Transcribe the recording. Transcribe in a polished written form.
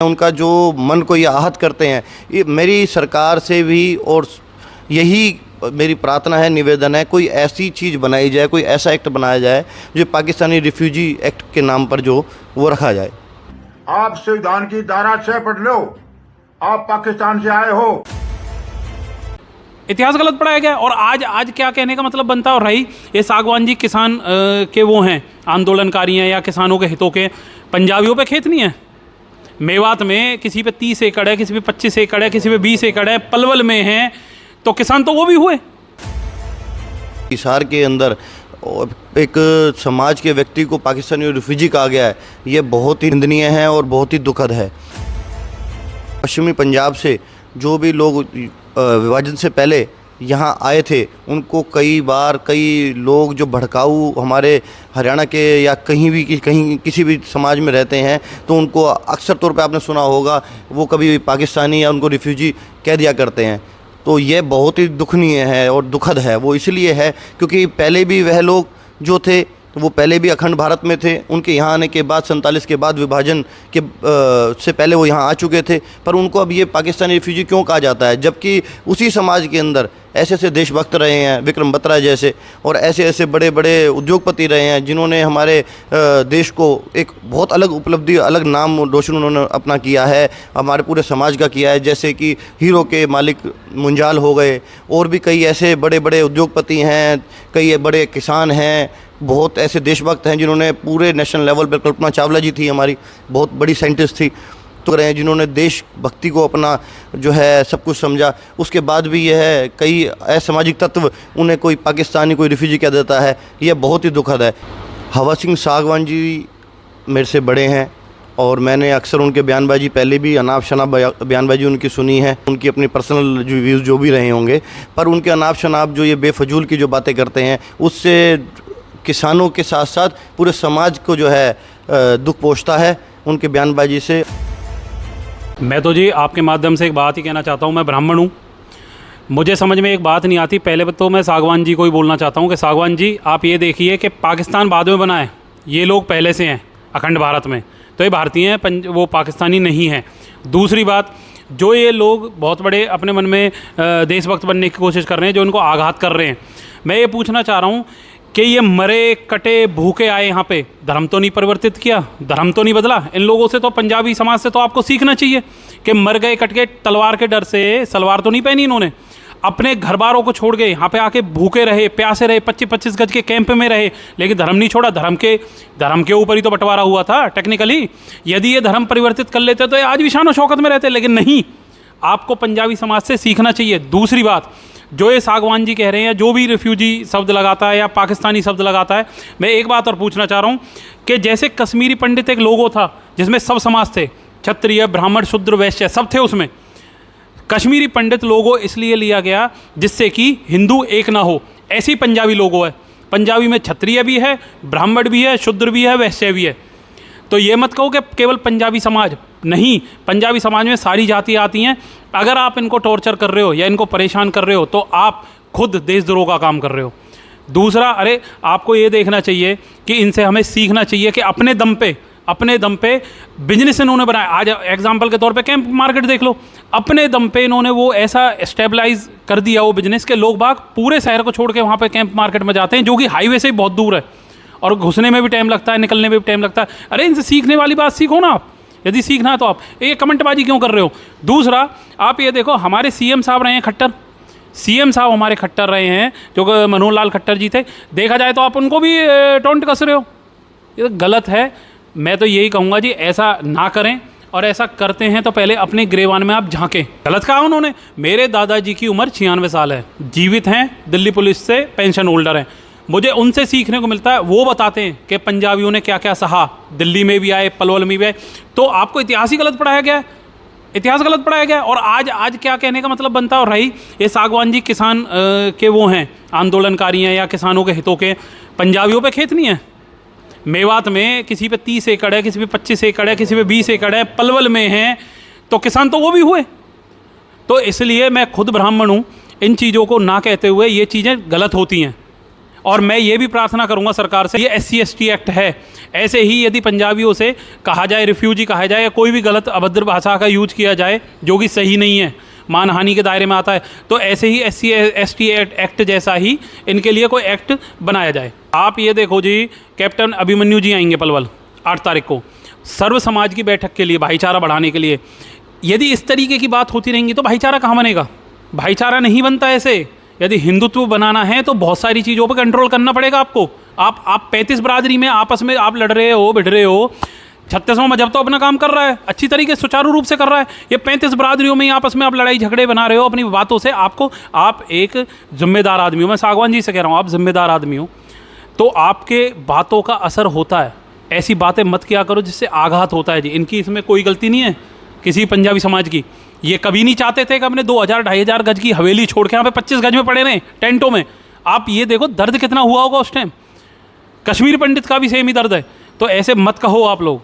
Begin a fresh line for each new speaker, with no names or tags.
उनका जो मन को ये आहत करते हैं, ये मेरी सरकार से भी और यही मेरी प्रार्थना है, निवेदन है, कोई ऐसी चीज़ बनाई जाए, कोई ऐसा एक्ट बनाया जाए जो पाकिस्तानी रिफ्यूजी एक्ट के नाम पर जो वो रखा जाए।
आप संविधान की धारा 6 पढ़ लो, आप पाकिस्तान से आए हो।
इतिहास गलत पढ़ाया गया। और आज क्या कहने का मतलब बनता है। और रही ये सागवान जी किसान के वो हैं आंदोलनकारी हैं या किसानों के हितों के, पंजाबियों पे खेत नहीं है। मेवात में किसी पे 30 एकड़ है, किसी पे 25 एकड़ है, किसी पे 20 एकड़ है, पलवल में है, तो किसान तो वो भी हुए।
हिसार के अंदर एक समाज के व्यक्ति को पाकिस्तानी रिफ्यूजी कहा गया है, ये बहुत ही निंदनीय है और बहुत ही दुखद है। पश्चिमी पंजाब से जो भी लोग विभाजन से पहले यहाँ आए थे, उनको कई लोग जो भड़काऊ हमारे हरियाणा के या कहीं किसी भी समाज में रहते हैं, तो उनको अक्सर तौर पे आपने सुना होगा वो कभी पाकिस्तानी या उनको रिफ्यूजी कह दिया करते हैं। तो ये बहुत ही दुखनीय है और दुखद है। वो इसलिए है क्योंकि पहले भी वह लोग जो थे वो पहले भी अखंड भारत में थे, उनके यहाँ आने के बाद 47 के बाद विभाजन के से पहले वो यहाँ आ चुके थे, पर उनको अब ये पाकिस्तानी रिफ्यूजी क्यों कहा जाता है, जबकि उसी समाज के अंदर ऐसे देशभक्त रहे हैं, विक्रम बत्रा जैसे, और ऐसे बड़े बड़े उद्योगपति रहे हैं जिन्होंने हमारे देश को एक बहुत अलग उपलब्धि, अलग नाम रोशन उन्होंने अपना किया है, हमारे पूरे समाज का किया है। जैसे कि हीरो के मालिक मुंजाल हो गए, और भी कई ऐसे बड़े बड़े उद्योगपति हैं, कई बड़े किसान हैं, बहुत ऐसे देशभक्त हैं जिन्होंने पूरे नेशनल लेवल पर, कल्पना चावला जी थी हमारी, बहुत बड़ी साइंटिस्ट थी, तो रहे जिन्होंने देशभक्ति को अपना जो है सब कुछ समझा। उसके बाद भी यह है कई असामाजिक तत्व उन्हें कोई पाकिस्तानी, कोई रिफ्यूजी कह देता है, यह बहुत ही दुखद है। हवा सिंह सागवान जी मेरे से बड़े हैं और मैंने अक्सर उनके बयानबाजी पहले भी अनाप शनाप बयानबाजी उनकी सुनी है, उनकी अपनी पर्सनल जो व्यूज़ जो भी रहे होंगे, पर उनके अनाप शनाप जो ये बेफजूल की जो बातें करते हैं, उससे किसानों के साथ साथ पूरे समाज को जो है दुख पहुंचता है उनके बयानबाजी से।
मैं तो जी आपके माध्यम से एक बात ही कहना चाहता हूँ। मैं ब्राह्मण हूँ, मुझे समझ में एक बात नहीं आती। पहले तो मैं सागवान जी को ही बोलना चाहता हूँ कि सागवान जी आप ये देखिए कि पाकिस्तान बाद में बना है, ये लोग पहले से हैं अखंड भारत में, तो ये भारतीय हैं, वो पाकिस्तानी नहीं हैं। दूसरी बात, जो ये लोग बहुत बड़े अपने मन में देशभक्त बनने की कोशिश कर रहे हैं, जो उनको आघात कर रहे हैं, मैं ये पूछना चाह रहा हूँ कि ये मरे कटे भूखे आए यहाँ पे, धर्म तो नहीं परिवर्तित किया, धर्म तो नहीं बदला इन लोगों से। तो पंजाबी समाज से तो आपको सीखना चाहिए कि मर गए कट के, तलवार के डर से सलवार तो नहीं पहनी इन्होंने, अपने घर बारों को छोड़ गए, यहाँ पे आके भूखे रहे, प्यासे रहे, 25-25 गज के कैंप में रहे, लेकिन धर्म नहीं छोड़ा। धर्म के ऊपर ही तो बंटवारा हुआ था टेक्निकली। यदि ये धर्म परिवर्तित कर लेते तो ये आज भी शान शौकत में रहते, लेकिन नहीं। आपको पंजाबी समाज से सीखना चाहिए। दूसरी बात, जो ये सागवान जी कह रहे हैं, जो भी रिफ्यूजी शब्द लगाता है या पाकिस्तानी शब्द लगाता है, मैं एक बात और पूछना चाह रहा हूँ कि जैसे कश्मीरी पंडित एक लोगो था जिसमें सब समाज थे, क्षत्रिय, ब्राह्मण, शूद्र, वैश्य सब थे उसमें। कश्मीरी पंडित लोगो इसलिए लिया गया जिससे कि हिंदू एक ना हो, ऐसी पंजाबी लोगो है। पंजाबी में क्षत्रिय भी है, ब्राह्मण भी है, शूद्र भी है, वैश्य भी है। तो ये मत कहो कि केवल पंजाबी समाज नहीं, पंजाबी समाज में सारी जातियाँ आती हैं। अगर आप इनको टॉर्चर कर रहे हो या इनको परेशान कर रहे हो तो आप खुद देशद्रोह का काम कर रहे हो। दूसरा, अरे आपको ये देखना चाहिए कि इनसे हमें सीखना चाहिए कि अपने दम पे बिजनेस इन्होंने बनाया। आज एग्जांपल के तौर पे कैंप मार्केट देख लो, अपने दम पे इन्होंने वो ऐसा स्टेबलाइज कर दिया वो बिजनेस के लोग बाग पूरे शहर को छोड़ के वहाँ पे कैंप मार्केट में जाते हैं, जो कि हाईवे से ही बहुत दूर है और घुसने में भी टाइम लगता है, निकलने में भी टाइम लगता है। अरे इनसे सीखने वाली बात सीखो ना आप, यदि सीखना है तो आप ये कमेंटबाजी क्यों कर रहे हो। दूसरा, आप ये देखो, हमारे सीएम साहब रहे हैं खट्टर, सीएम साहब हमारे खट्टर रहे हैं, जो कि मनोहर लाल खट्टर जी थे। देखा जाए तो आप उनको भी टोंट कस रहे हो, ये तो गलत है। मैं तो यही कहूँगा जी, ऐसा ना करें, और ऐसा करते हैं तो पहले अपने ग्रेवान में आप झांकें। गलत कहा उन्होंने। मेरे दादाजी की उम्र 96 साल है, जीवित हैं, दिल्ली पुलिस से पेंशन होल्डर हैं। मुझे उनसे सीखने को मिलता है, वो बताते हैं कि पंजाबियों ने क्या क्या सहा, दिल्ली में भी आए, पलवल में भी आए। तो आपको इतिहास ही गलत पढ़ाया गया है, इतिहास गलत पढ़ाया गया है। और आज क्या कहने का मतलब बनता है। और रही ये सागवान जी किसान के वो हैं आंदोलनकारी हैं या किसानों के हितों के, पंजाबियों पे खेत नहीं है। मेवात में किसी पे 30 एकड़ है, किसी पे 25 एकड़ है, किसी पे 20 एकड़ है, पलवल में है, तो किसान तो वो भी हुए। तो इसलिए मैं खुद ब्राह्मण हूँ, इन चीज़ों को ना कहते हुए ये चीज़ें गलत होती हैं। और मैं ये भी प्रार्थना करूंगा सरकार से, ये SC/ST एक्ट है, ऐसे ही यदि पंजाबियों से कहा जाए, रिफ्यूजी कहा जाए, या कोई भी गलत अभद्र भाषा का यूज किया जाए जो कि सही नहीं है, मानहानि के दायरे में आता है, तो ऐसे ही SC/ST एक्ट जैसा ही इनके लिए कोई एक्ट बनाया जाए। आप ये देखो जी, कैप्टन अभिमन्यु जी आएंगे पलवल 8 तारीख को सर्व समाज की बैठक के लिए, भाईचारा बढ़ाने के लिए। यदि इस तरीके की बात होती रहेंगी तो भाईचारा कहाँ बनेगा? भाईचारा नहीं बनता ऐसे। यदि हिंदुत्व बनाना है तो बहुत सारी चीज़ों पर कंट्रोल करना पड़ेगा आपको। आप 35 बरादरी में आपस में आप लड़ रहे हो, भिड़ रहे हो। 36वां मजहब तो अपना काम कर रहा है, अच्छी तरीके से सुचारू रूप से कर रहा है। ये 35 बरादरियों में ही आपस में आप लड़ाई झगड़े बना रहे हो अपनी बातों से। आप एक जिम्मेदार आदमी हो, मैं सागवान जी से कह रहा हूँ, आप जिम्मेदार आदमी हो, तो आपके बातों का असर होता है। ऐसी बातें मत किया करो जिससे आघात होता है जी। इनकी इसमें कोई गलती नहीं है किसी पंजाबी समाज की। ये कभी नहीं चाहते थे कि अपने 2000-2500 गज की हवेली छोड़ के यहाँ पे 25 गज में पड़े रहे टेंटों में। आप ये देखो दर्द कितना हुआ होगा उस टाइम। कश्मीर पंडित का भी सेम ही दर्द है। तो ऐसे मत कहो आप लोग।